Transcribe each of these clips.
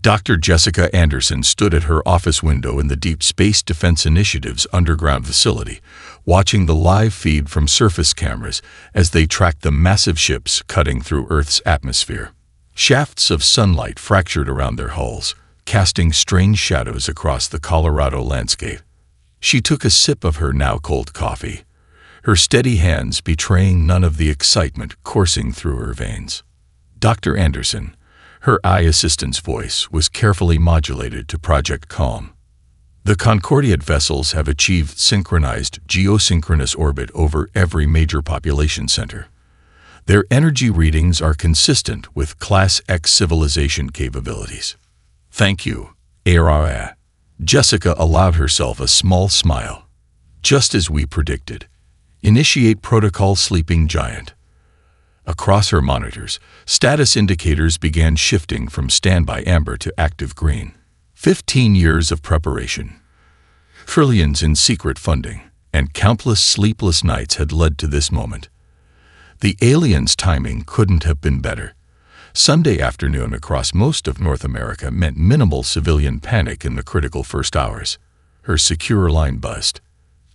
Dr. Jessica Anderson stood at her office window in the Deep Space Defense Initiative's underground facility, watching the live feed from surface cameras as they tracked the massive ships cutting through Earth's atmosphere. Shafts of sunlight fractured around their hulls, casting strange shadows across the Colorado landscape. She took a sip of her now-cold coffee, her steady hands betraying none of the excitement coursing through her veins. Dr. Anderson, her eye assistant's voice was carefully modulated to Project Calm. The Concordiate vessels have achieved synchronized geosynchronous orbit over every major population center. Their energy readings are consistent with Class X civilization capabilities. Thank you, Ara. Jessica allowed herself a small smile. Just as we predicted. Initiate protocol, sleeping giant. Across her monitors, status indicators began shifting from standby amber to active green. 15 years of preparation, trillions in secret funding, and countless sleepless nights had led to this moment. The aliens' timing couldn't have been better. Sunday afternoon across most of North America meant minimal civilian panic in the critical first hours. Her secure line buzzed.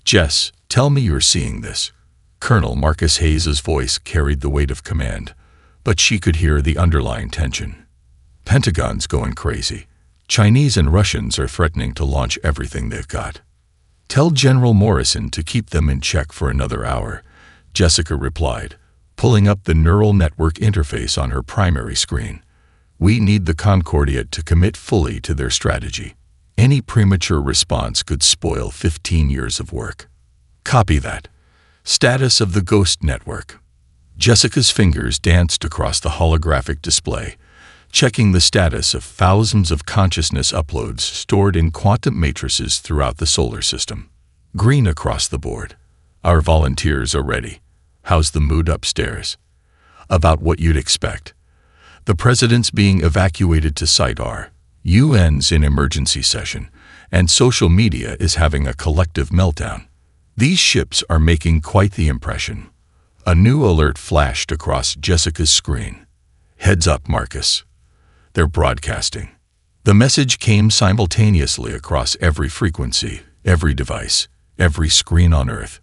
"Jess, tell me you're seeing this." Colonel Marcus Hayes's voice carried the weight of command, but she could hear the underlying tension. Pentagon's going crazy. Chinese and Russians are threatening to launch everything they've got. "Tell General Morrison to keep them in check for another hour," Jessica replied, pulling up the neural network interface on her primary screen. "We need the Concordiate to commit fully to their strategy. Any premature response could spoil 15 years of work." "Copy that." Status of the Ghost Network. Jessica's fingers danced across the holographic display, checking the status of thousands of consciousness uploads stored in quantum matrices throughout the solar system. Green across the board. "Our volunteers are ready. How's the mood upstairs?" "About what you'd expect. The president's being evacuated to Site R, UN's in emergency session, and social media is having a collective meltdown. These ships are making quite the impression." A new alert flashed across Jessica's screen. "Heads up, Marcus. They're broadcasting." The message came simultaneously across every frequency, every device, every screen on Earth.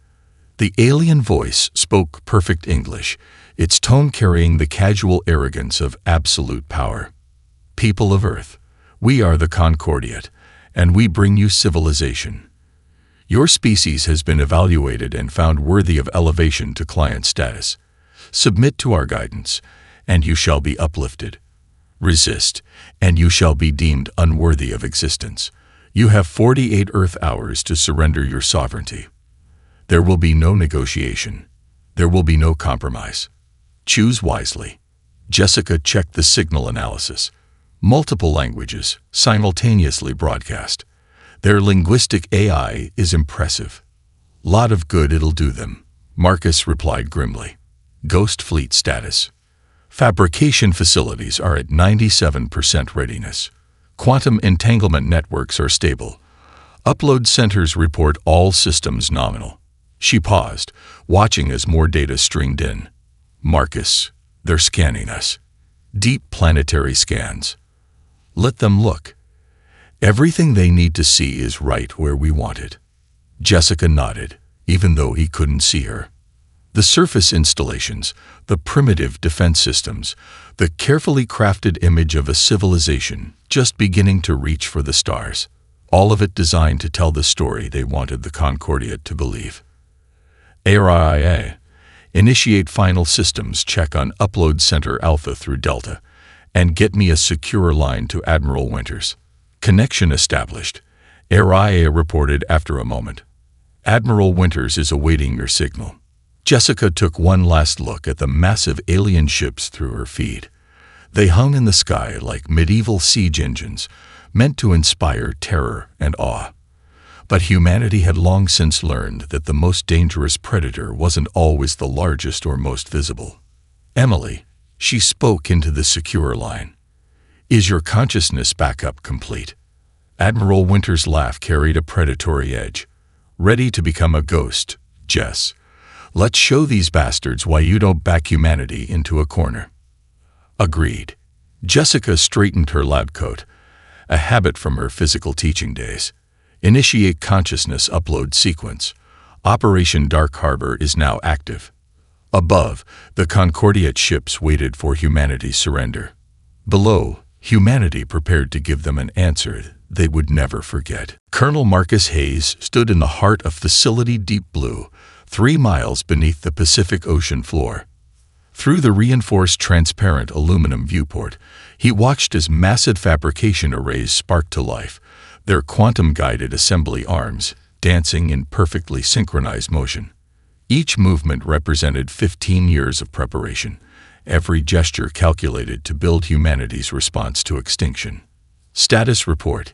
The alien voice spoke perfect English, its tone carrying the casual arrogance of absolute power. "People of Earth, we are the Concordiate, and we bring you civilization. Your species has been evaluated and found worthy of elevation to client status. Submit to our guidance, and you shall be uplifted. Resist, and you shall be deemed unworthy of existence. You have 48 Earth hours to surrender your sovereignty. There will be no negotiation. There will be no compromise. Choose wisely." Jessica checked the signal analysis. Multiple languages, simultaneously broadcast. Their linguistic AI is impressive. "Lot of good it'll do them," Marcus replied grimly. Ghost Fleet status. Fabrication facilities are at 97% readiness. Quantum entanglement networks are stable. Upload centers report all systems nominal. She paused, watching as more data streamed in. "Marcus, they're scanning us. Deep planetary scans. Let them look. Everything they need to see is right where we want it." Jessica nodded, even though he couldn't see her. The surface installations, the primitive defense systems, the carefully crafted image of a civilization just beginning to reach for the stars, all of it designed to tell the story they wanted the Concordiate to believe. "ARIA, initiate final systems check on Upload Center Alpha through Delta, and get me a secure line to Admiral Winters." "Connection established," ARIA reported after a moment. "Admiral Winters is awaiting your signal." Jessica took one last look at the massive alien ships through her feed. They hung in the sky like medieval siege engines, meant to inspire terror and awe. But humanity had long since learned that the most dangerous predator wasn't always the largest or most visible. "Emily," she spoke into the secure line. "Is your consciousness backup complete?" Admiral Winters' laugh carried a predatory edge. "Ready to become a ghost, Jess. Let's show these bastards why you don't back humanity into a corner." Agreed. Jessica straightened her lab coat, a habit from her physical teaching days. Initiate consciousness upload sequence. Operation Dark Harbor is now active. Above, the Concordiate ships waited for humanity's surrender. Below, humanity prepared to give them an answer they would never forget. Colonel Marcus Hayes stood in the heart of Facility Deep Blue, 3 miles beneath the Pacific Ocean floor. Through the reinforced transparent aluminum viewport, he watched as massive fabrication arrays sparked to life, their quantum-guided assembly arms dancing in perfectly synchronized motion. Each movement represented 15 years of preparation, every gesture calculated to build humanity's response to extinction. Status report.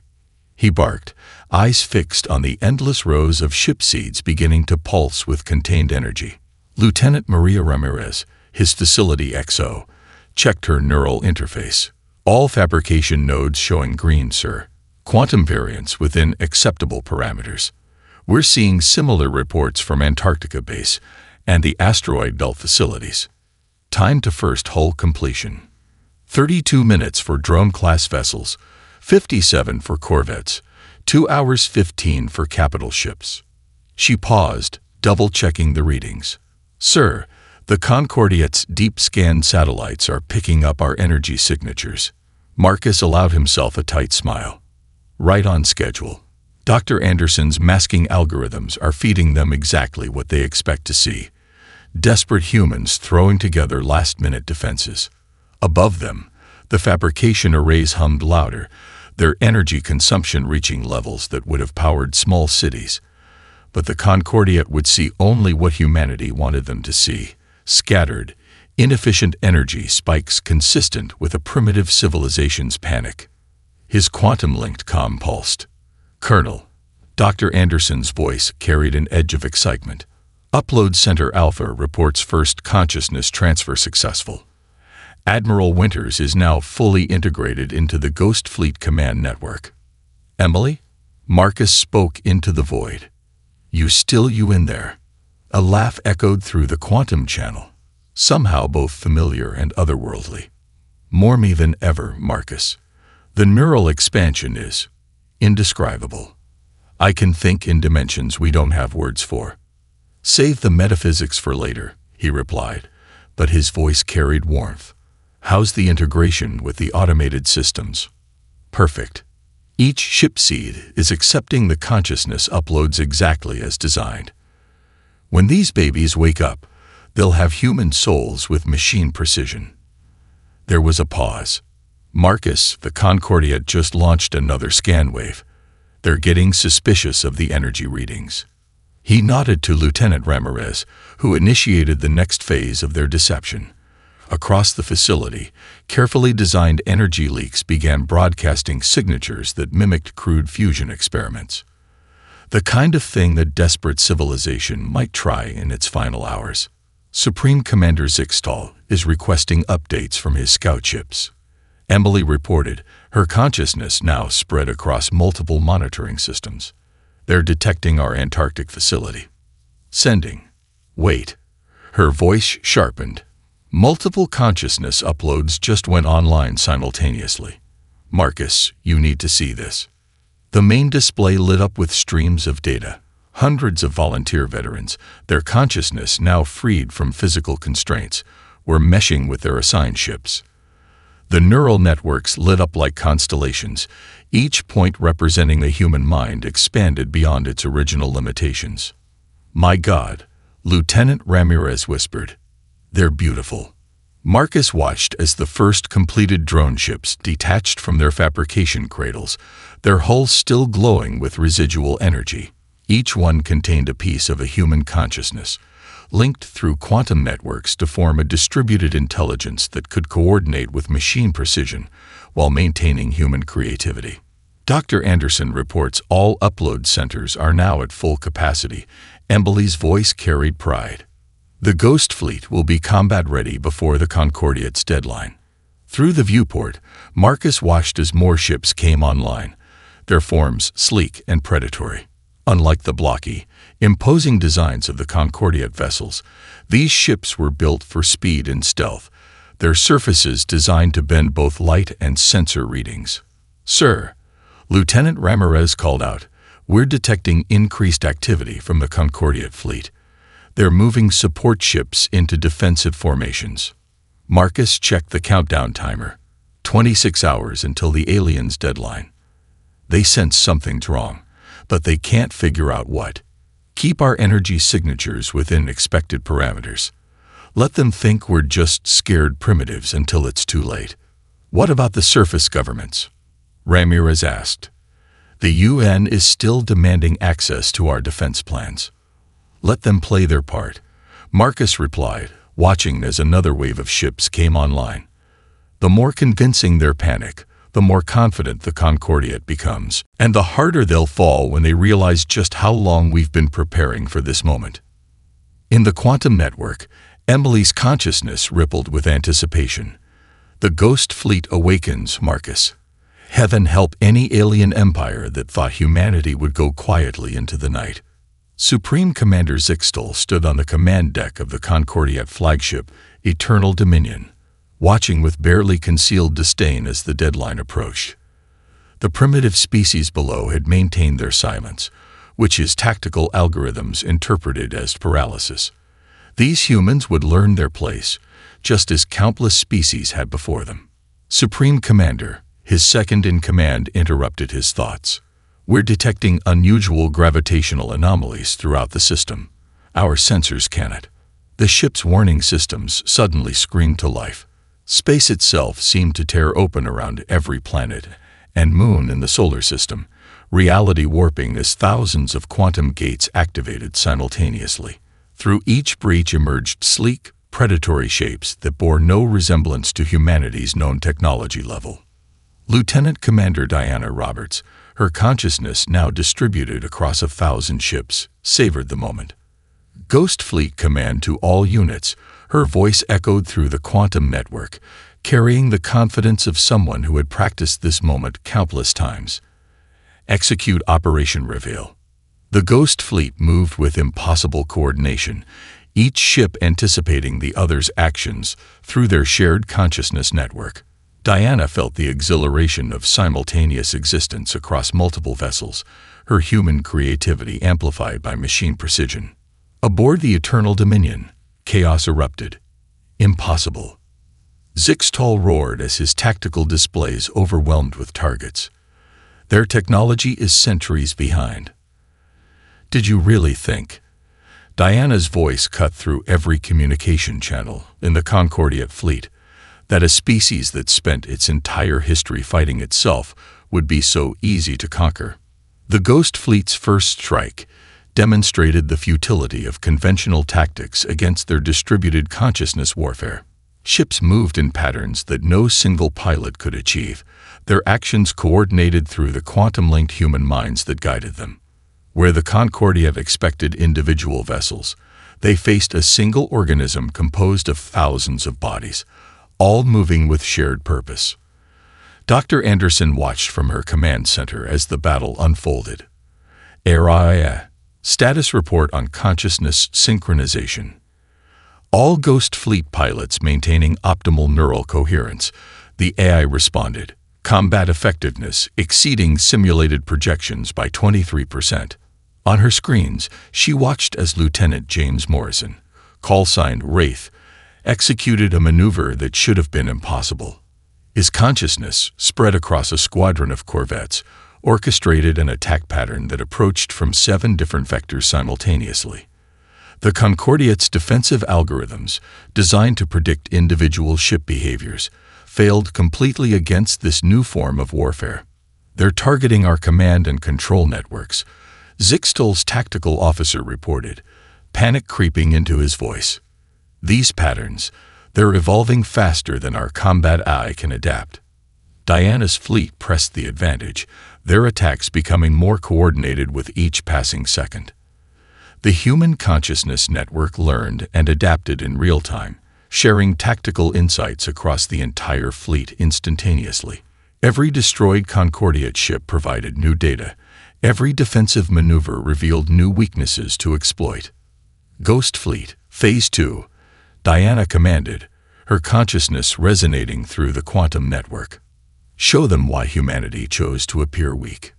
He barked, eyes fixed on the endless rows of ship seeds beginning to pulse with contained energy. Lieutenant Maria Ramirez, his facility XO, checked her neural interface. All fabrication nodes showing green, sir. Quantum variance within acceptable parameters. We're seeing similar reports from Antarctica Base and the asteroid belt facilities. Time to first hull completion. 32 minutes for drone-class vessels, 57 for corvettes, 2 hours 15 for capital ships. She paused, double-checking the readings. Sir, the Concordiate's deep-scan satellites are picking up our energy signatures. Marcus allowed himself a tight smile. Right on schedule. Dr. Anderson's masking algorithms are feeding them exactly what they expect to see. Desperate humans throwing together last-minute defenses. Above them, the fabrication arrays hummed louder, their energy consumption reaching levels that would have powered small cities. But the Concordiate would see only what humanity wanted them to see. Scattered, inefficient energy spikes consistent with a primitive civilization's panic. His quantum-linked comm pulsed. Colonel, Dr. Anderson's voice carried an edge of excitement. Upload Center Alpha reports first consciousness transfer successful. Admiral Winters is now fully integrated into the Ghost Fleet Command Network. Emily? Marcus spoke into the void. You in there? A laugh echoed through the quantum channel, somehow both familiar and otherworldly. More me than ever, Marcus. The neural expansion is indescribable. I can think in dimensions we don't have words for. Save the metaphysics for later, he replied, but his voice carried warmth. How's the integration with the automated systems? Perfect. Each ship seed is accepting the consciousness uploads exactly as designed. When these babies wake up, they'll have human souls with machine precision. There was a pause. Marcus, the Concordiate just launched another scan wave. They're getting suspicious of the energy readings. He nodded to Lieutenant Ramirez, who initiated the next phase of their deception. Across the facility, carefully designed energy leaks began broadcasting signatures that mimicked crude fusion experiments. The kind of thing that desperate civilization might try in its final hours. Supreme Commander Zixtal is requesting updates from his scout ships. Emily reported, her consciousness now spread across multiple monitoring systems. They're detecting our Antarctic facility. Sending. Wait. Her voice sharpened. Multiple consciousness uploads just went online simultaneously. Marcus, you need to see this. The main display lit up with streams of data. Hundreds of volunteer veterans, their consciousness now freed from physical constraints, were meshing with their assigned ships. The neural networks lit up like constellations, each point representing the human mind expanded beyond its original limitations. My God, Lieutenant Ramirez whispered. They're beautiful. Marcus watched as the first completed drone ships detached from their fabrication cradles, their hulls still glowing with residual energy. Each one contained a piece of a human consciousness, linked through quantum networks to form a distributed intelligence that could coordinate with machine precision while maintaining human creativity. Dr. Anderson reports all upload centers are now at full capacity. Emily's voice carried pride. The Ghost Fleet will be combat-ready before the Concordiate's deadline. Through the viewport, Marcus watched as more ships came online, their forms sleek and predatory. Unlike the blocky, imposing designs of the Concordiate vessels, these ships were built for speed and stealth, their surfaces designed to bend both light and sensor readings. Sir, Lieutenant Ramirez called out, "We're detecting increased activity from the Concordiate fleet. They're moving support ships into defensive formations." Marcus checked the countdown timer. 26 hours until the aliens' deadline. They sense something's wrong, but they can't figure out what. Keep our energy signatures within expected parameters. Let them think we're just scared primitives until it's too late. "What about the surface governments?" Ramirez asked. "The UN is still demanding access to our defense plans." "Let them play their part," Marcus replied, watching as another wave of ships came online. The more convincing their panic, the more confident the Concordiate becomes, and the harder they'll fall when they realize just how long we've been preparing for this moment. In the quantum network, Emily's consciousness rippled with anticipation. "The Ghost Fleet awakens, Marcus. Heaven help any alien empire that thought humanity would go quietly into the night." Supreme Commander Zixtal stood on the command deck of the Concordiate flagship, Eternal Dominion, watching with barely concealed disdain as the deadline approached. The primitive species below had maintained their silence, which his tactical algorithms interpreted as paralysis. These humans would learn their place, just as countless species had before them. Supreme Commander, his second-in-command, interrupted his thoughts. "We're detecting unusual gravitational anomalies throughout the system. Our sensors cannot." The ship's warning systems suddenly screamed to life. Space itself seemed to tear open around every planet and moon in the solar system, reality warping as thousands of quantum gates activated simultaneously. Through each breach emerged sleek, predatory shapes that bore no resemblance to humanity's known technology level. Lieutenant Commander Diana Roberts, her consciousness now distributed across 1,000 ships, savored the moment. "Ghost Fleet command to all units," her voice echoed through the quantum network, carrying the confidence of someone who had practiced this moment countless times. "Execute Operation Reveal." The Ghost Fleet moved with impossible coordination, each ship anticipating the other's actions through their shared consciousness network. Diana felt the exhilaration of simultaneous existence across multiple vessels, her human creativity amplified by machine precision. Aboard the Eternal Dominion, chaos erupted. "Impossible." Zixtal roared as his tactical displays overwhelmed with targets. "Their technology is centuries behind." "Did you really think?" Diana's voice cut through every communication channel in the Concordiate fleet, that a species that spent its entire history fighting itself would be so easy to conquer. The Ghost Fleet's first strike demonstrated the futility of conventional tactics against their distributed consciousness warfare. Ships moved in patterns that no single pilot could achieve, their actions coordinated through the quantum-linked human minds that guided them. Where the Concordiate expected individual vessels, they faced a single organism composed of thousands of bodies, all moving with shared purpose. Dr. Anderson watched from her command center as the battle unfolded. "Area. Status report on consciousness synchronization." "All Ghost Fleet pilots maintaining optimal neural coherence," the AI responded. "Combat effectiveness exceeding simulated projections by 23%. On her screens, she watched as Lieutenant James Morrison, call-signed Wraith, executed a maneuver that should have been impossible. His consciousness, spread across a squadron of corvettes, orchestrated an attack pattern that approached from 7 different vectors simultaneously. The Concordiate's defensive algorithms, designed to predict individual ship behaviors, failed completely against this new form of warfare. "They're targeting our command and control networks," Zixtal's tactical officer reported, panic creeping into his voice. "These patterns, they're evolving faster than our combat eye can adapt." Diana's fleet pressed the advantage, their attacks becoming more coordinated with each passing second. The human consciousness network learned and adapted in real time, sharing tactical insights across the entire fleet instantaneously. Every destroyed Concordiate ship provided new data. Every defensive maneuver revealed new weaknesses to exploit. "Ghost Fleet, Phase 2, Diana commanded, her consciousness resonating through the quantum network. Show them why humanity chose to appear weak.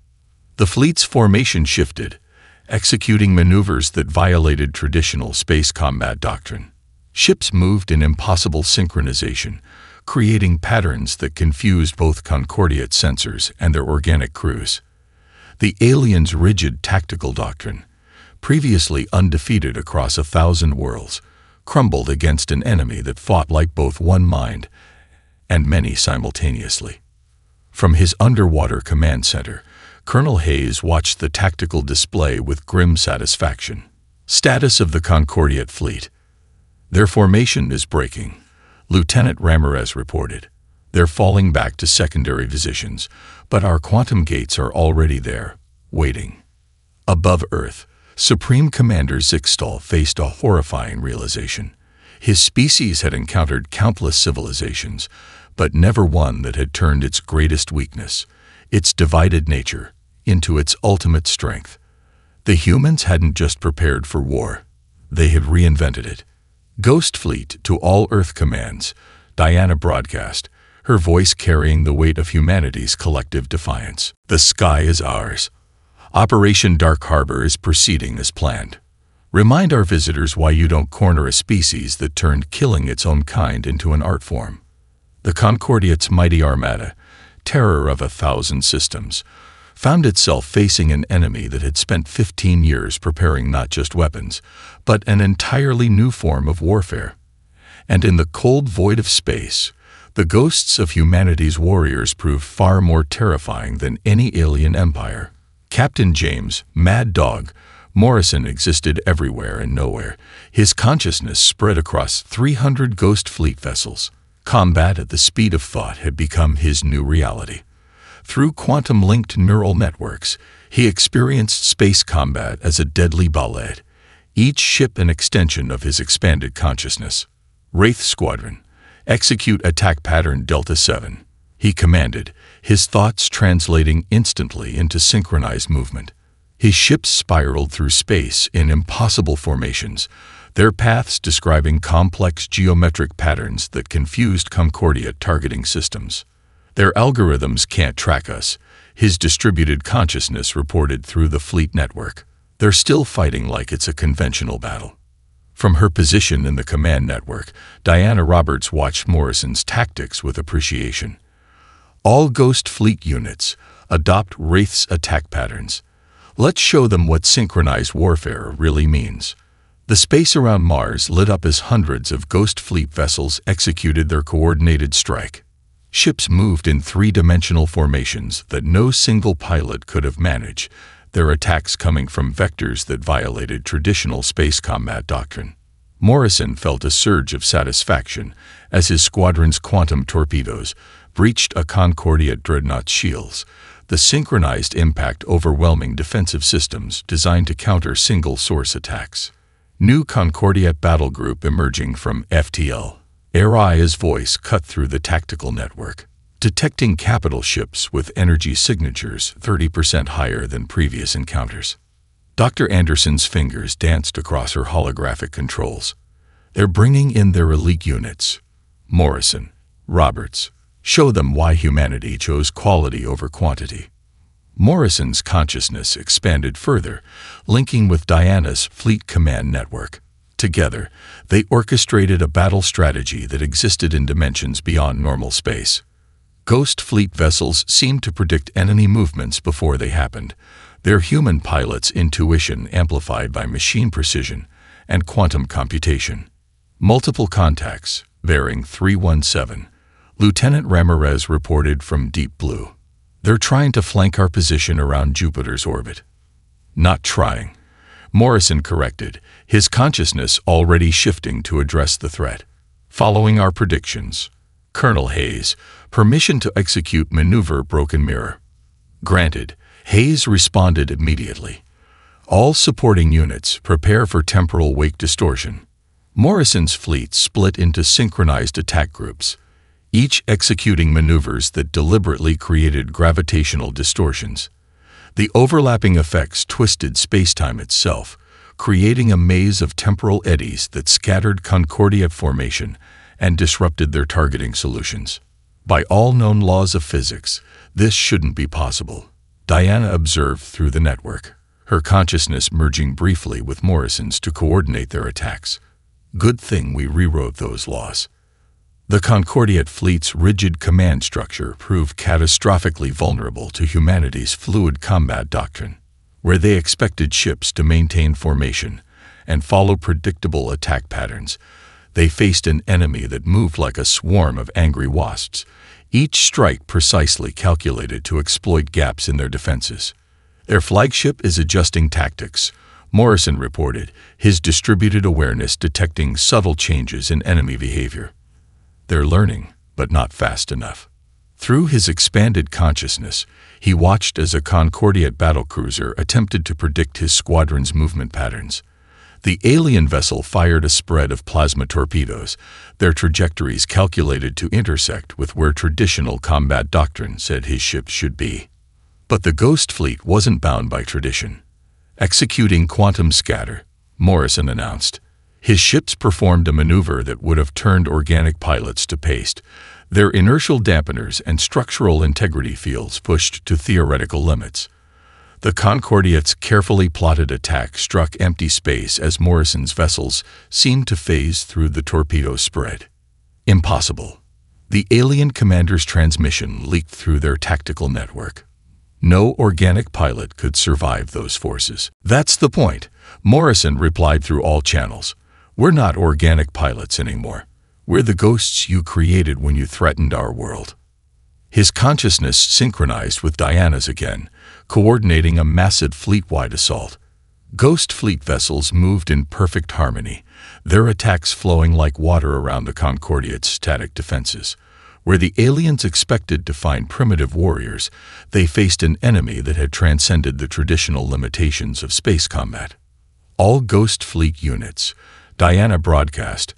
The fleet's formation shifted, executing maneuvers that violated traditional space combat doctrine. Ships moved in impossible synchronization, creating patterns that confused both Concordiate sensors and their organic crews. The aliens' rigid tactical doctrine, previously undefeated across 1,000 worlds, crumbled against an enemy that fought like both one mind and many simultaneously. From his underwater command center, Colonel Hayes watched the tactical display with grim satisfaction. Status of the Concordiate fleet. Their formation is breaking, Lieutenant Ramirez reported. They're falling back to secondary positions, but our quantum gates are already there, waiting. Above Earth, Supreme Commander Zixtal faced a horrifying realization. His species had encountered countless civilizations, but never one that had turned its greatest weakness, its divided nature, into its ultimate strength. The humans hadn't just prepared for war, they had reinvented it. Ghost Fleet to all Earth commands, Diana broadcast, her voice carrying the weight of humanity's collective defiance. The sky is ours. Operation Dark Harbor is proceeding as planned. Remind our visitors why you don't corner a species that turned killing its own kind into an art form. The Concordiate's mighty armada, terror of 1,000 systems, found itself facing an enemy that had spent 15 years preparing not just weapons, but an entirely new form of warfare. And in the cold void of space, the ghosts of humanity's warriors proved far more terrifying than any alien empire. Captain James, Mad Dog, Morrison existed everywhere and nowhere. His consciousness spread across 300 Ghost Fleet vessels. Combat at the speed of thought had become his new reality. Through quantum-linked neural networks, he experienced space combat as a deadly ballet, each ship an extension of his expanded consciousness. Wraith Squadron, execute attack pattern Delta 7. He commanded, his thoughts translating instantly into synchronized movement. His ships spiraled through space in impossible formations, their paths describing complex geometric patterns that confused Concordiate targeting systems. Their algorithms can't track us, his distributed consciousness reported through the fleet network. They're still fighting like it's a conventional battle. From her position in the command network, Diana Roberts watched Morrison's tactics with appreciation. All Ghost Fleet units adopt Wraith's attack patterns. Let's show them what synchronized warfare really means. The space around Mars lit up as hundreds of Ghost Fleet vessels executed their coordinated strike. Ships moved in three-dimensional formations that no single pilot could have managed, their attacks coming from vectors that violated traditional space combat doctrine. Morrison felt a surge of satisfaction as his squadron's quantum torpedoes breached a Concordiate dreadnought's shields, the synchronized impact overwhelming defensive systems designed to counter single-source attacks. New Concordiate battle group emerging from FTL. Aria's voice cut through the tactical network, detecting capital ships with energy signatures 30% higher than previous encounters. Dr. Anderson's fingers danced across her holographic controls. They're bringing in their elite units. Morrison, Roberts, show them why humanity chose quality over quantity. Morrison's consciousness expanded further, linking with Diana's fleet command network. Together, they orchestrated a battle strategy that existed in dimensions beyond normal space. Ghost Fleet vessels seemed to predict enemy movements before they happened, their human pilots' intuition amplified by machine precision and quantum computation. Multiple contacts, bearing 317. Lieutenant Ramirez reported from Deep Blue. They're trying to flank our position around Jupiter's orbit. Not trying. Morrison corrected, his consciousness already shifting to address the threat. Following our predictions. Colonel Hayes, permission to execute maneuver Broken Mirror. Granted, Hayes responded immediately. All supporting units prepare for temporal wake distortion. Morrison's fleet split into synchronized attack groups, each executing maneuvers that deliberately created gravitational distortions. The overlapping effects twisted space-time itself, creating a maze of temporal eddies that scattered Concordiate formation and disrupted their targeting solutions. By all known laws of physics, this shouldn't be possible, Diana observed through the network, her consciousness merging briefly with Morrison's to coordinate their attacks. Good thing we rewrote those laws. The Concordiate fleet's rigid command structure proved catastrophically vulnerable to humanity's fluid combat doctrine, where they expected ships to maintain formation and follow predictable attack patterns. They faced an enemy that moved like a swarm of angry wasps, each strike precisely calculated to exploit gaps in their defenses. Their flagship is adjusting tactics, Morrison reported, his distributed awareness detecting subtle changes in enemy behavior. They're learning, but not fast enough. Through his expanded consciousness, he watched as a Concordiate battlecruiser attempted to predict his squadron's movement patterns. The alien vessel fired a spread of plasma torpedoes, their trajectories calculated to intersect with where traditional combat doctrine said his ship should be. But the Ghost Fleet wasn't bound by tradition. Executing quantum scatter, Morrison announced. His ships performed a maneuver that would have turned organic pilots to paste, their inertial dampeners and structural integrity fields pushed to theoretical limits. The Concordiate's carefully plotted attack struck empty space as Morrison's vessels seemed to phase through the torpedo spread. Impossible. The alien commander's transmission leaked through their tactical network. No organic pilot could survive those forces. That's the point, Morrison replied through all channels. We're not organic pilots anymore. We're the ghosts you created when you threatened our world. His consciousness synchronized with Diana's again, coordinating a massive fleet-wide assault. Ghost Fleet vessels moved in perfect harmony, their attacks flowing like water around the Concordiate's static defenses. Where the aliens expected to find primitive warriors, they faced an enemy that had transcended the traditional limitations of space combat. All Ghost Fleet units, Diana broadcast,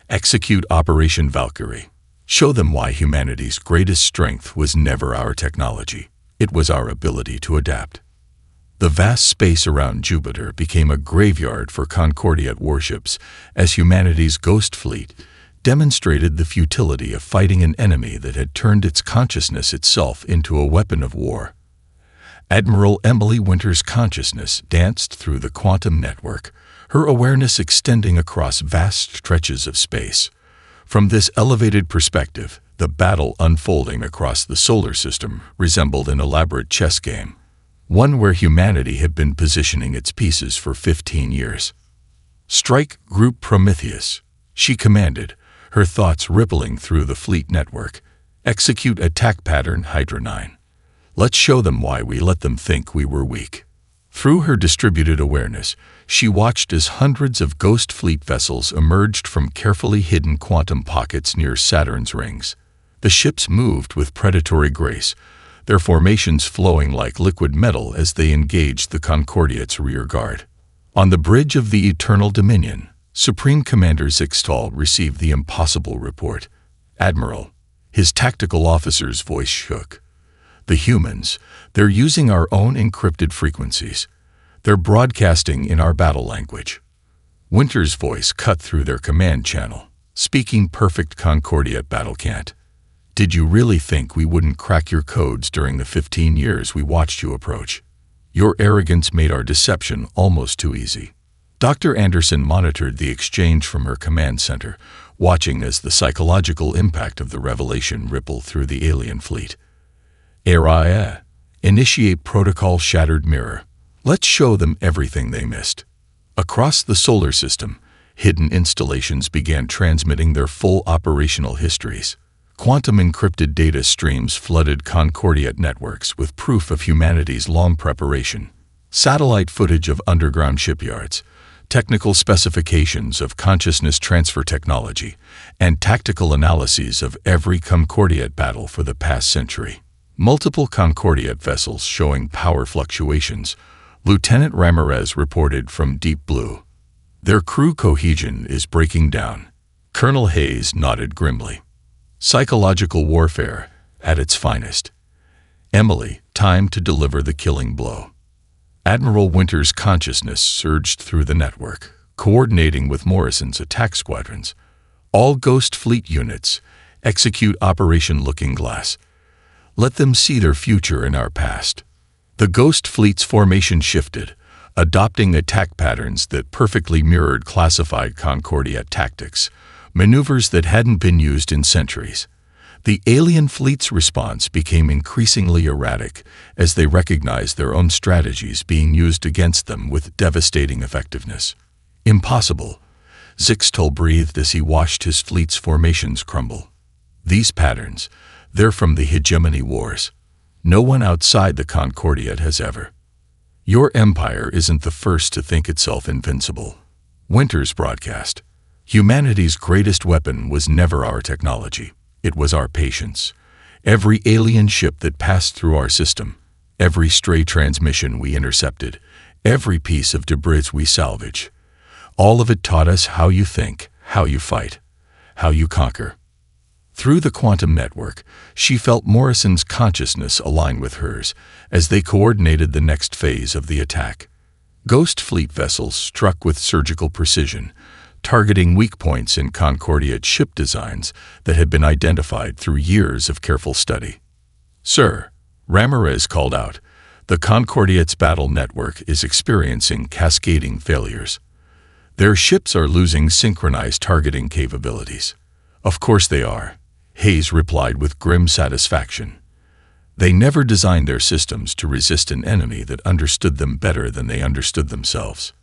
execute Operation Valkyrie. Show them why humanity's greatest strength was never our technology. It was our ability to adapt. The vast space around Jupiter became a graveyard for Concordiate warships as humanity's Ghost Fleet demonstrated the futility of fighting an enemy that had turned its consciousness itself into a weapon of war. Admiral Emily Winter's consciousness danced through the quantum network, her awareness extending across vast stretches of space. From this elevated perspective, the battle unfolding across the solar system resembled an elaborate chess game, one where humanity had been positioning its pieces for 15 years. "Strike Group Prometheus," she commanded, her thoughts rippling through the fleet network. "Execute attack pattern Hydra 9. Let's show them why we let them think we were weak." Through her distributed awareness, she watched as hundreds of Ghost Fleet vessels emerged from carefully hidden quantum pockets near Saturn's rings. The ships moved with predatory grace, their formations flowing like liquid metal as they engaged the Concordiate's rear guard. On the bridge of the Eternal Dominion, Supreme Commander Zixtal received the impossible report. "Admiral," his tactical officer's voice shook. "The humans, they're using our own encrypted frequencies. They're broadcasting in our battle language." Winter's voice cut through their command channel, speaking perfect Concordiate battle cant. "Did you really think we wouldn't crack your codes during the 15 years we watched you approach? Your arrogance made our deception almost too easy." Dr. Anderson monitored the exchange from her command center, watching as the psychological impact of the revelation rippled through the alien fleet. "Area, initiate protocol Shattered Mirror. Let's show them everything they missed." Across the solar system, hidden installations began transmitting their full operational histories. Quantum encrypted data streams flooded Concordiate networks with proof of humanity's long preparation. Satellite footage of underground shipyards, technical specifications of consciousness transfer technology, and tactical analyses of every Concordiate battle for the past century. Multiple Concordiate vessels showing power fluctuations, Lieutenant Ramirez reported from Deep Blue. "Their crew cohesion is breaking down." Colonel Hayes nodded grimly. "Psychological warfare at its finest." "Emily, time to deliver the killing blow." Admiral Winter's consciousness surged through the network, coordinating with Morrison's attack squadrons. "All Ghost Fleet units, Execute Operation Looking Glass. Let them see their future in our past. The Ghost Fleet's formation shifted, adopting attack patterns that perfectly mirrored classified Concordia tactics, maneuvers that hadn't been used in centuries. The alien fleet's response became increasingly erratic as they recognized their own strategies being used against them with devastating effectiveness. Impossible, Zixtal breathed as he watched his fleet's formations crumble. These patterns, they're from the Hegemony Wars. No one outside the Concordiate has ever. Your empire isn't the first to think itself invincible. Winter's broadcast. Humanity's greatest weapon was never our technology. It was our patience. Every alien ship that passed through our system, every stray transmission we intercepted, every piece of debris we salvage, all of it taught us how you think, how you fight, how you conquer. Through the quantum network, she felt Morrison's consciousness align with hers as they coordinated the next phase of the attack. Ghost Fleet vessels struck with surgical precision, targeting weak points in Concordiate ship designs that had been identified through years of careful study. "Sir," Ramirez called out, "the Concordiate's battle network is experiencing cascading failures. Their ships are losing synchronized targeting capabilities." "Of course they are," Hayes replied with grim satisfaction. "They never designed their systems to resist an enemy that understood them better than they understood themselves."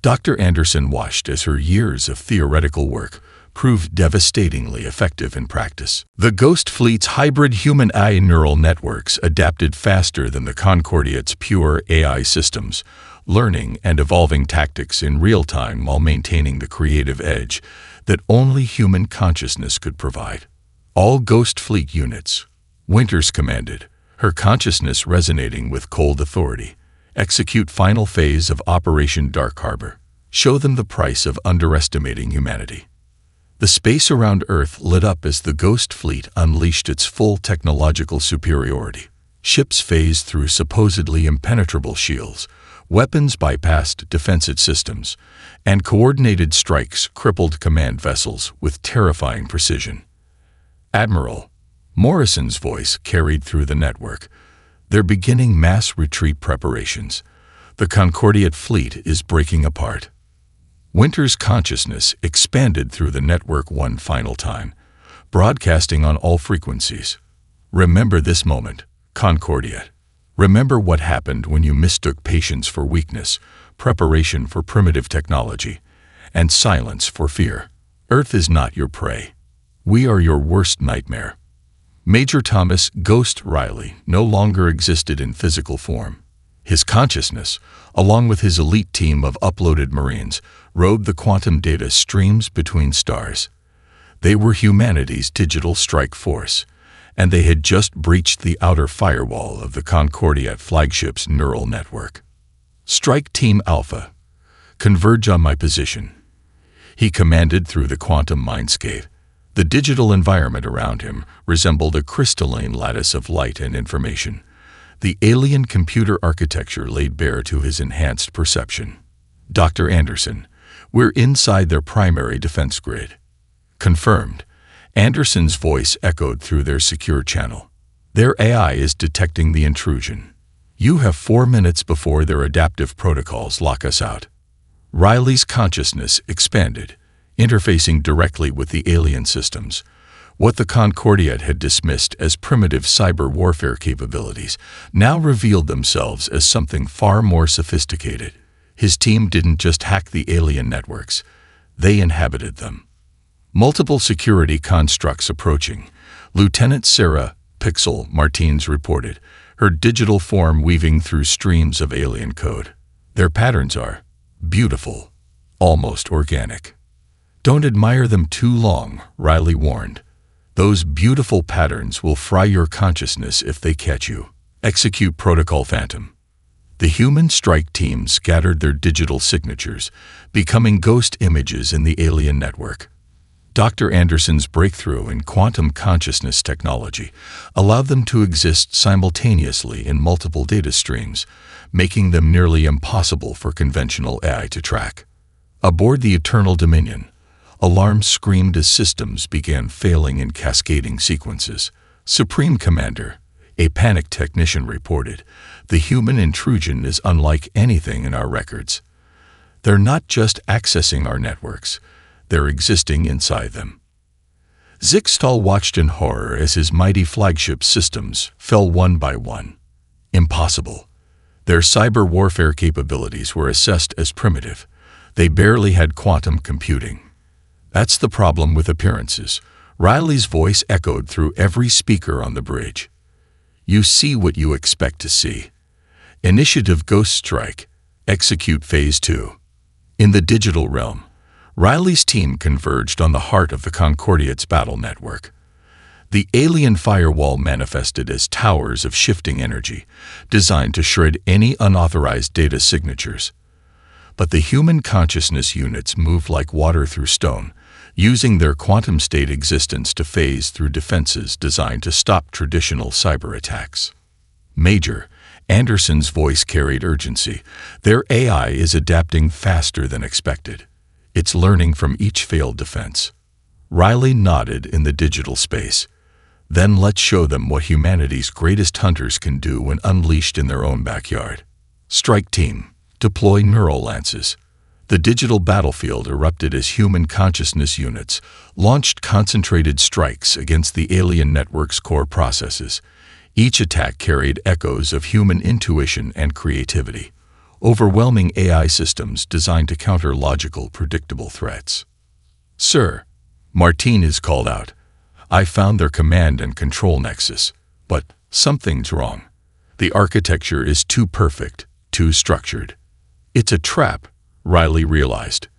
Dr. Anderson watched as her years of theoretical work proved devastatingly effective in practice. The Ghost Fleet's hybrid human-AI neural networks adapted faster than the Concordiate's pure AI systems, learning and evolving tactics in real time while maintaining the creative edge that only human consciousness could provide. "All Ghost Fleet units," Winters commanded, her consciousness resonating with cold authority, "execute final phase of Operation Dark Harbor. Show them the price of underestimating humanity." The space around Earth lit up as the Ghost Fleet unleashed its full technological superiority. Ships phased through supposedly impenetrable shields, weapons bypassed defensive systems, and coordinated strikes crippled command vessels with terrifying precision. "Admiral," Morrison's voice carried through the network, "they're beginning mass retreat preparations. The Concordiate fleet is breaking apart." Winter's consciousness expanded through the network one final time, broadcasting on all frequencies. "Remember this moment, Concordiate. Remember what happened when you mistook patience for weakness, preparation for primitive technology, and silence for fear. Earth is not your prey. We are your worst nightmare." Major Thomas "Ghost" Riley no longer existed in physical form. His consciousness, along with his elite team of uploaded Marines, rode the quantum data streams between stars. They were humanity's digital strike force, and they had just breached the outer firewall of the Concordiate flagship's neural network. "Strike Team Alpha, converge on my position," he commanded through the quantum mindscape. The digital environment around him resembled a crystalline lattice of light and information. The alien computer architecture laid bare to his enhanced perception. "Dr. Anderson, we're inside their primary defense grid." "Confirmed." Anderson's voice echoed through their secure channel. "Their AI is detecting the intrusion. You have 4 minutes before their adaptive protocols lock us out." Riley's consciousness expanded, interfacing directly with the alien systems. What the Concordiate had dismissed as primitive cyber warfare capabilities now revealed themselves as something far more sophisticated. His team didn't just hack the alien networks, they inhabited them. Multiple security constructs approaching, Lieutenant Sarah Pixel Martins reported, her digital form weaving through streams of alien code. "Their patterns are beautiful, almost organic." "Don't admire them too long," Riley warned. "Those beautiful patterns will fry your consciousness if they catch you." Execute Protocol Phantom. The human strike team scattered their digital signatures, becoming ghost images in the alien network. Dr. Anderson's breakthrough in quantum consciousness technology allowed them to exist simultaneously in multiple data streams, making them nearly impossible for conventional AI to track. Aboard the Eternal Dominion, Alarms screamed as systems began failing in cascading sequences. Supreme Commander, a panicked technician reported, "The human intrusion is unlike anything in our records. They're not just accessing our networks, they're existing inside them." Zixtal watched in horror as his mighty flagship systems fell one by one. Impossible. Their cyber warfare capabilities were assessed as primitive. They barely had quantum computing. "That's the problem with appearances," Riley's voice echoed through every speaker on the bridge. "You see what you expect to see. Initiative Ghost Strike. Execute Phase 2. In the digital realm, Riley's team converged on the heart of the Concordiate's battle network. The alien firewall manifested as towers of shifting energy, designed to shred any unauthorized data signatures. But the human consciousness units moved like water through stone, using their quantum state existence to phase through defenses designed to stop traditional cyber attacks. "Major," Anderson's voice carried urgency, "their AI is adapting faster than expected. It's learning from each failed defense." Riley nodded in the digital space. "Then let's show them what humanity's greatest hunters can do when unleashed in their own backyard. Strike Team, deploy neural lances." The digital battlefield erupted as human consciousness units launched concentrated strikes against the alien network's core processes. Each attack carried echoes of human intuition and creativity, overwhelming AI systems designed to counter logical, predictable threats. "Sir," Martinez called out, "I found their command and control nexus, but something's wrong. The architecture is too perfect, too structured." "It's a trap," Riley realized.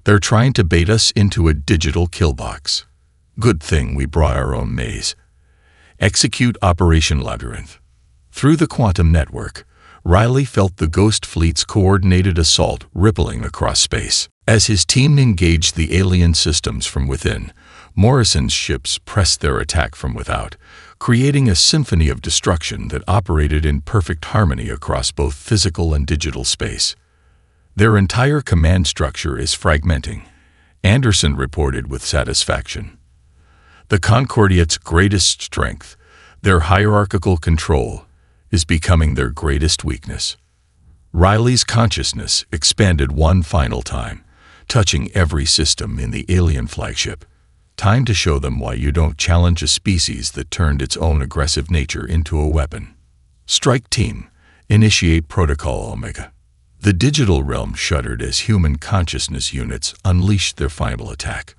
"They're trying to bait us into a digital killbox. Good thing we brought our own maze." Execute Operation Labyrinth. Through the quantum network, Riley felt the Ghost Fleet's coordinated assault rippling across space. As his team engaged the alien systems from within, Morrison's ships pressed their attack from without, creating a symphony of destruction that operated in perfect harmony across both physical and digital space. "Their entire command structure is fragmenting," Anderson reported with satisfaction. "The Concordiate's greatest strength, their hierarchical control, is becoming their greatest weakness." Riley's consciousness expanded one final time, touching every system in the alien flagship. Time to show them why you don't challenge a species that turned its own aggressive nature into a weapon. "Strike Team, initiate Protocol Omega." The digital realm shuddered as human consciousness units unleashed their final attack.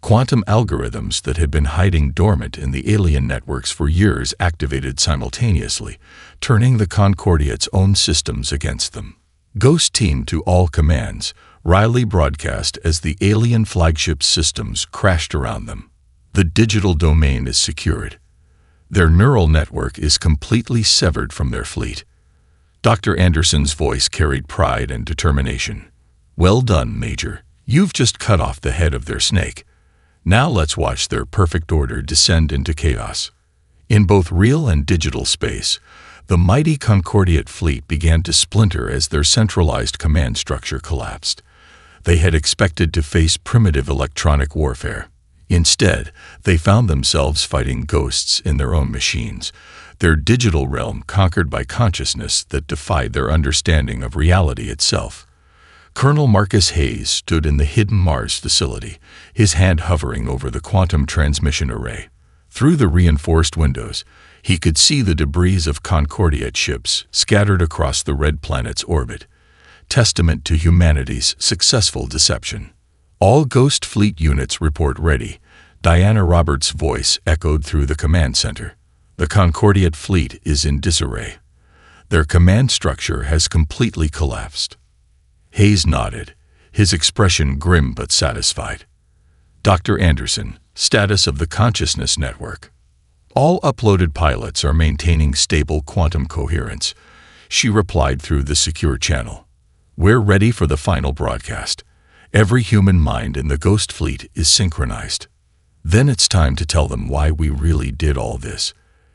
Quantum algorithms that had been hiding dormant in the alien networks for years activated simultaneously, turning the Concordiate's own systems against them. "Ghost Team to all commands," Riley broadcast as the alien flagship systems crashed around them. "The digital domain is secured. Their neural network is completely severed from their fleet." Dr. Anderson's voice carried pride and determination. "Well done, Major. You've just cut off the head of their snake. Now let's watch their perfect order descend into chaos." In both real and digital space, the mighty Concordiate fleet began to splinter as their centralized command structure collapsed. They had expected to face primitive electronic warfare. Instead, they found themselves fighting ghosts in their own machines, their digital realm conquered by consciousness that defied their understanding of reality itself. Colonel Marcus Hayes stood in the hidden Mars facility, his hand hovering over the quantum transmission array. Through the reinforced windows, he could see the debris of Concordiate ships scattered across the red planet's orbit, testament to humanity's successful deception. "All Ghost Fleet units report ready," Diana Roberts' voice echoed through the command center. "The Concordiate fleet is in disarray. Their command structure has completely collapsed." Hayes nodded, his expression grim but satisfied. "Dr. Anderson, status of the consciousness network." "All uploaded pilots are maintaining stable quantum coherence," she replied through the secure channel. "We're ready for the final broadcast. Every human mind in the Ghost Fleet is synchronized. Then it's time to tell them why we really did all this."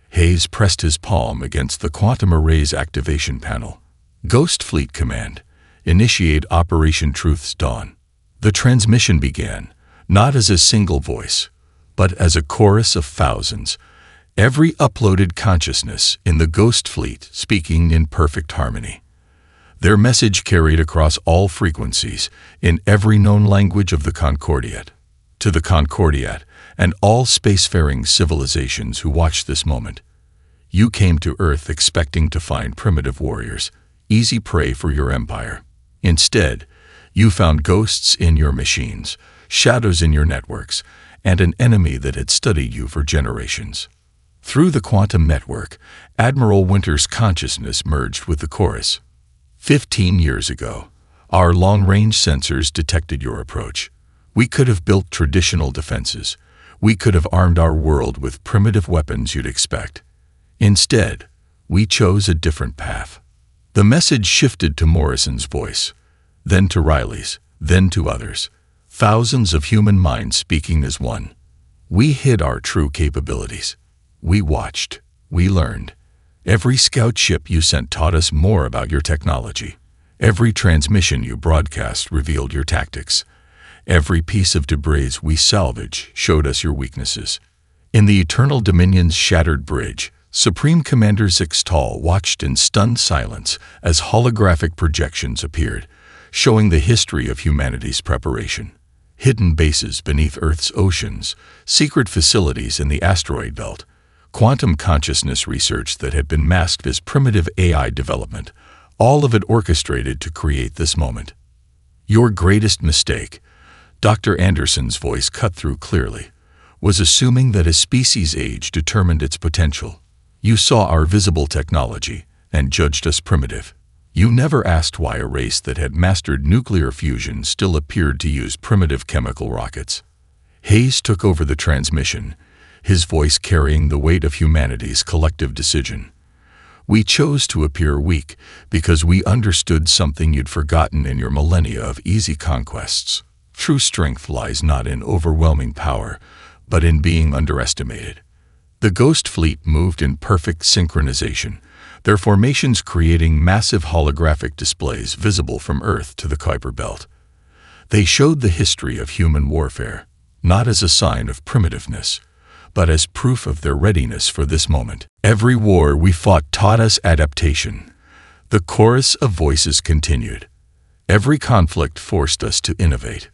Hayes pressed his palm against the quantum array's activation panel. "Ghost Fleet Command, initiate Operation Truth's Dawn." The transmission began, not as a single voice, but as a chorus of thousands, every uploaded consciousness in the Ghost Fleet speaking in perfect harmony. Their message carried across all frequencies, in every known language of the Concordiat. To the Concordiat, and all spacefaring civilizations who watched this moment, you came to Earth expecting to find primitive warriors, easy prey for your empire. Instead, you found ghosts in your machines, shadows in your networks, and an enemy that had studied you for generations. Through the quantum network, Admiral Winter's consciousness merged with the chorus. 15 years ago, our long-range sensors detected your approach. We could have built traditional defenses. We could have armed our world with primitive weapons you'd expect. Instead, we chose a different path. The message shifted to Morrison's voice, then to Riley's, then to others. Thousands of human minds speaking as one. We hid our true capabilities. We watched. We learned. Every scout ship you sent taught us more about your technology. Every transmission you broadcast revealed your tactics. Every piece of debris we salvage showed us your weaknesses. In the Eternal Dominion's shattered bridge, Supreme Commander Zixtal watched in stunned silence as holographic projections appeared, showing the history of humanity's preparation. Hidden bases beneath Earth's oceans, secret facilities in the asteroid belt, quantum consciousness research that had been masked as primitive AI development, all of it orchestrated to create this moment. Your greatest mistake, Dr. Anderson's voice cut through clearly, was assuming that a species' age determined its potential. You saw our visible technology and judged us primitive. You never asked why a race that had mastered nuclear fusion still appeared to use primitive chemical rockets. Hayes took over the transmission, his voice carrying the weight of humanity's collective decision. We chose to appear weak because we understood something you'd forgotten in your millennia of easy conquests. True strength lies not in overwhelming power, but in being underestimated. The Ghost Fleet moved in perfect synchronization, their formations creating massive holographic displays visible from Earth to the Kuiper Belt. They showed the history of human warfare, not as a sign of primitiveness, but as proof of their readiness for this moment. Every war we fought taught us adaptation. The chorus of voices continued. Every conflict forced us to innovate.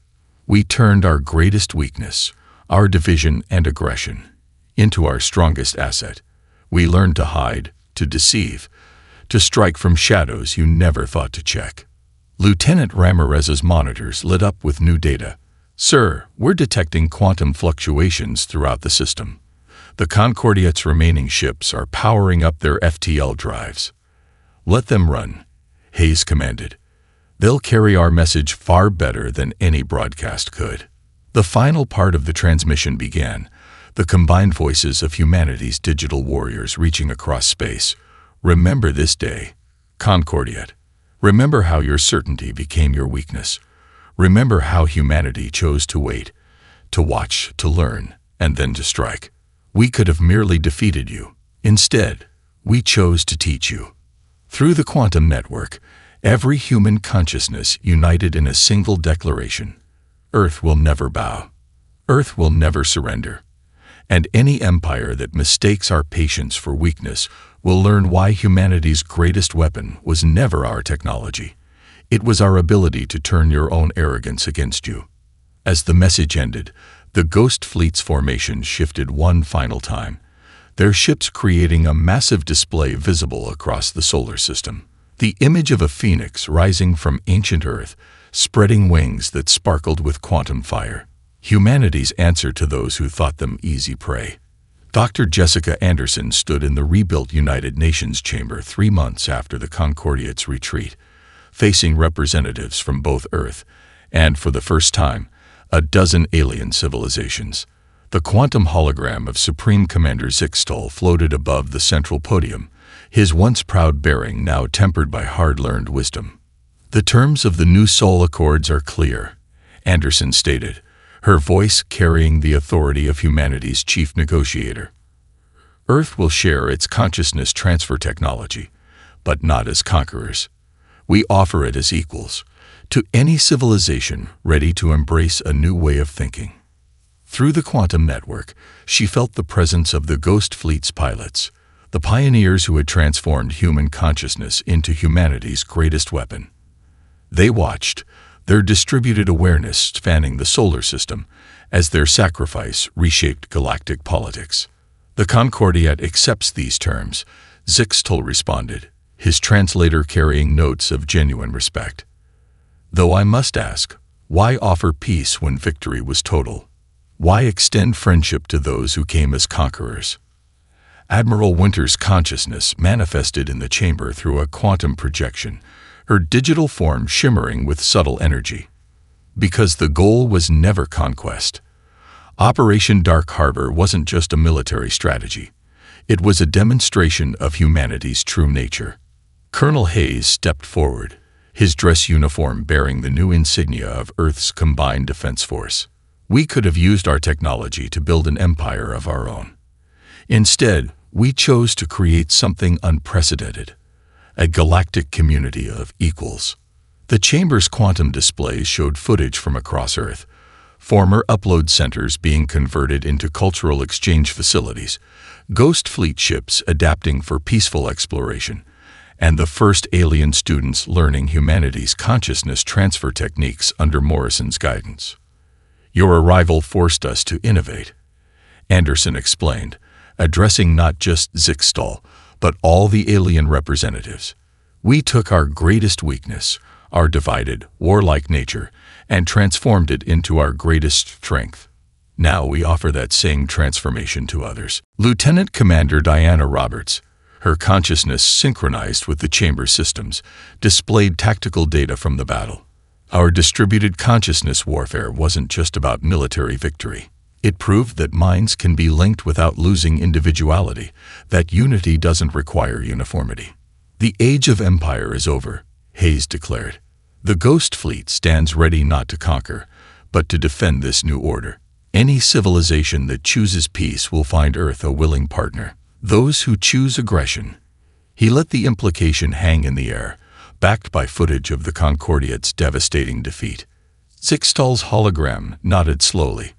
We turned our greatest weakness, our division and aggression, into our strongest asset. We learned to hide, to deceive, to strike from shadows you never thought to check. Lieutenant Ramirez's monitors lit up with new data. Sir, we're detecting quantum fluctuations throughout the system. The Concordiat's remaining ships are powering up their FTL drives. Let them run, Hayes commanded. They'll carry our message far better than any broadcast could. The final part of the transmission began, the combined voices of humanity's digital warriors reaching across space. Remember this day, Concordiat. Remember how your certainty became your weakness. Remember how humanity chose to wait, to watch, to learn, and then to strike. We could have merely defeated you. Instead, we chose to teach you. Through the quantum network, every human consciousness united in a single declaration. Earth will never bow. Earth will never surrender. And any empire that mistakes our patience for weakness will learn why humanity's greatest weapon was never our technology. It was our ability to turn your own arrogance against you. As the message ended, the Ghost Fleet's formation shifted one final time, their ships creating a massive display visible across the solar system. The image of a phoenix rising from ancient Earth, spreading wings that sparkled with quantum fire. Humanity's answer to those who thought them easy prey. Dr. Jessica Anderson stood in the rebuilt United Nations chamber 3 months after the Concordiat's retreat, facing representatives from both Earth and, for the first time, a dozen alien civilizations. The quantum hologram of Supreme Commander Zixtal floated above the central podium, his once proud bearing now tempered by hard-learned wisdom. The terms of the new Soul Accords are clear, Anderson stated, her voice carrying the authority of humanity's chief negotiator. Earth will share its consciousness transfer technology, but not as conquerors. We offer it as equals, to any civilization ready to embrace a new way of thinking. Through the quantum network, she felt the presence of the Ghost Fleet's pilots, the pioneers who had transformed human consciousness into humanity's greatest weapon. They watched, their distributed awareness spanning the solar system, as their sacrifice reshaped galactic politics. "The Concordiat accepts these terms," Zixtol responded, his translator carrying notes of genuine respect. "Though I must ask, why offer peace when victory was total? Why extend friendship to those who came as conquerors?" Admiral Winter's consciousness manifested in the chamber through a quantum projection, her digital form shimmering with subtle energy. Because the goal was never conquest. Operation Dark Harbor wasn't just a military strategy. It was a demonstration of humanity's true nature. Colonel Hayes stepped forward, his dress uniform bearing the new insignia of Earth's combined defense force. "We could have used our technology to build an empire of our own. Instead, we chose to create something unprecedented, a galactic community of equals." The chamber's quantum displays showed footage from across Earth, former upload centers being converted into cultural exchange facilities, Ghost Fleet ships adapting for peaceful exploration, and the first alien students learning humanity's consciousness transfer techniques under Morrison's guidance. "Your arrival forced us to innovate," Anderson explained, addressing not just Zixtol, but all the alien representatives. "We took our greatest weakness, our divided, warlike nature, and transformed it into our greatest strength. Now we offer that same transformation to others." Lieutenant Commander Diana Roberts, her consciousness synchronized with the chamber systems, displayed tactical data from the battle. "Our distributed consciousness warfare wasn't just about military victory. It proved that minds can be linked without losing individuality, that unity doesn't require uniformity." "The age of empire is over," Hayes declared. "The Ghost Fleet stands ready not to conquer, but to defend this new order. Any civilization that chooses peace will find Earth a willing partner. Those who choose aggression—" He let the implication hang in the air, backed by footage of the Concordiat's devastating defeat. Zixtol's hologram nodded slowly.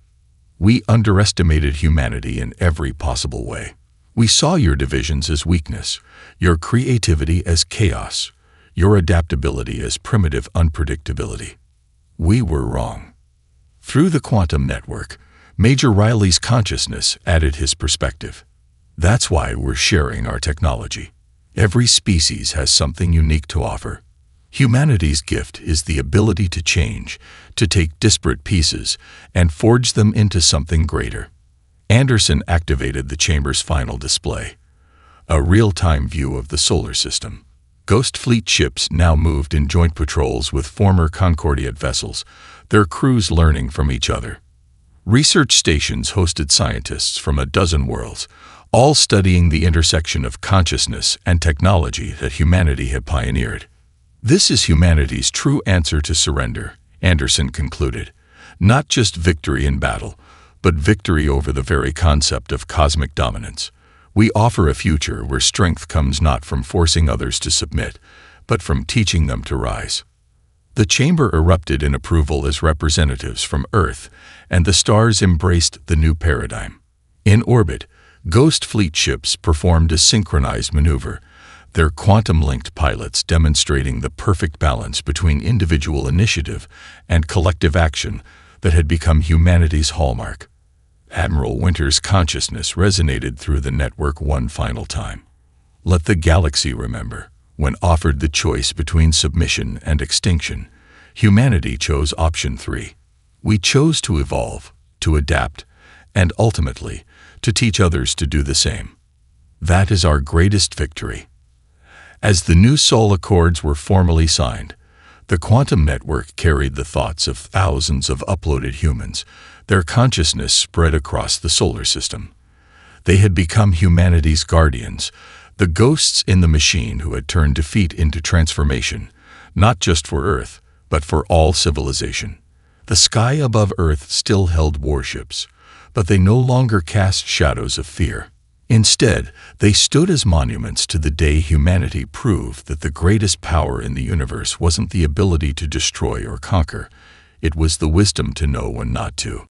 "We underestimated humanity in every possible way. We saw your divisions as weakness, your creativity as chaos, your adaptability as primitive unpredictability. We were wrong." Through the quantum network, Major Riley's consciousness added his perspective. "That's why we're sharing our technology. Every species has something unique to offer. Humanity's gift is the ability to change, to take disparate pieces, and forge them into something greater." Anderson activated the chamber's final display, a real-time view of the solar system. Ghost Fleet ships now moved in joint patrols with former Concordiat vessels, their crews learning from each other. Research stations hosted scientists from a dozen worlds, all studying the intersection of consciousness and technology that humanity had pioneered. "This is humanity's true answer to surrender," Anderson concluded. "Not just victory in battle, but victory over the very concept of cosmic dominance. We offer a future where strength comes not from forcing others to submit, but from teaching them to rise." The chamber erupted in approval as representatives from Earth and the stars embraced the new paradigm. In orbit, Ghost Fleet ships performed a synchronized maneuver, their quantum-linked pilots demonstrating the perfect balance between individual initiative and collective action that had become humanity's hallmark. Admiral Winter's consciousness resonated through the network one final time. "Let the galaxy remember, when offered the choice between submission and extinction, humanity chose option 3. We chose to evolve, to adapt, and ultimately, to teach others to do the same. That is our greatest victory." As the new Soul Accords were formally signed, the quantum network carried the thoughts of thousands of uploaded humans, their consciousness spread across the solar system. They had become humanity's guardians, the ghosts in the machine who had turned defeat into transformation, not just for Earth, but for all civilization. The sky above Earth still held warships, but they no longer cast shadows of fear. Instead, they stood as monuments to the day humanity proved that the greatest power in the universe wasn't the ability to destroy or conquer, it was the wisdom to know when not to.